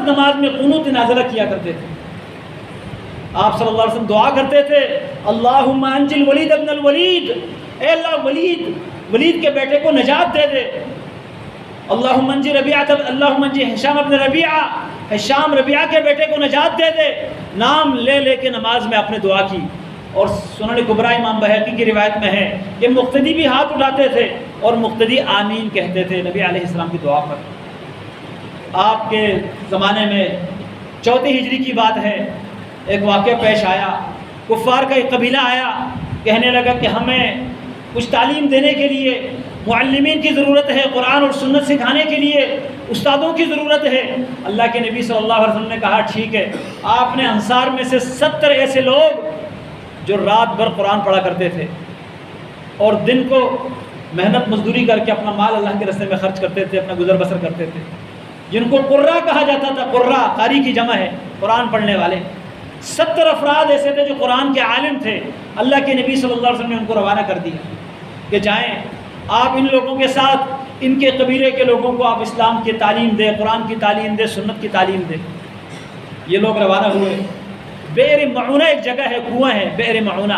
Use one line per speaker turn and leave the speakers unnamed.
نماز میں قنوت نازلہ کیا کرتے تھے۔ آپ صلی اللہ علیہ وسلم دعا کرتے تھے اللہم انجِ الولید ابن الولید، اے اللہ ولید کے بیٹے کو نجات دے دے۔ اللہم انجِ ہشام ابن ربیعہ، ہشام ربیعہ کے بیٹے کو نجات دے دے۔ نام لے لے کے نماز میں آپ نے دعا کی۔ اور سنن کبریٰ امام بہقی کی روایت میں ہے کہ مقتدی بھی ہاتھ اٹھاتے تھے اور مقتدی آمین کہتے تھے نبی علیہ السلام کی دعا پر۔ آپ کے زمانے میں 4 ہجری کی بات ہے، ایک واقعہ پیش آیا، کفار کا ایک قبیلہ آیا، کہنے لگا کہ ہمیں کچھ تعلیم دینے کے لیے معلمین کی ضرورت ہے، قرآن اور سنت سکھانے کے لیے استادوں کی ضرورت ہے۔ اللہ کے نبی صلی اللہ علیہ وسلم نے کہا ٹھیک ہے۔ آپ نے انصار میں سے 70 ایسے لوگ جو رات بھر قرآن پڑھا کرتے تھے اور دن کو محنت مزدوری کر کے اپنا مال اللہ کے راستے میں خرچ کرتے تھے، اپنا گزر بسر کرتے تھے، جن کو قراء کہا جاتا تھا۔ قراء قاری کی جمع ہے، قرآن پڑھنے والے۔ 70 افراد ایسے تھے جو قرآن کے عالم تھے۔ اللہ کے نبی صلی اللہ علیہ وسلم نے ان کو روانہ کر دیا کہ جائیں آپ ان لوگوں کے ساتھ، ان کے قبیلے کے لوگوں کو آپ اسلام کی تعلیم دیں، قرآن کی تعلیم دیں، سنت کی تعلیم دیں۔ یہ لوگ روانہ ہوئے۔ بئر معونہ ایک جگہ ہے، کنواں ہے بئر معونہ۔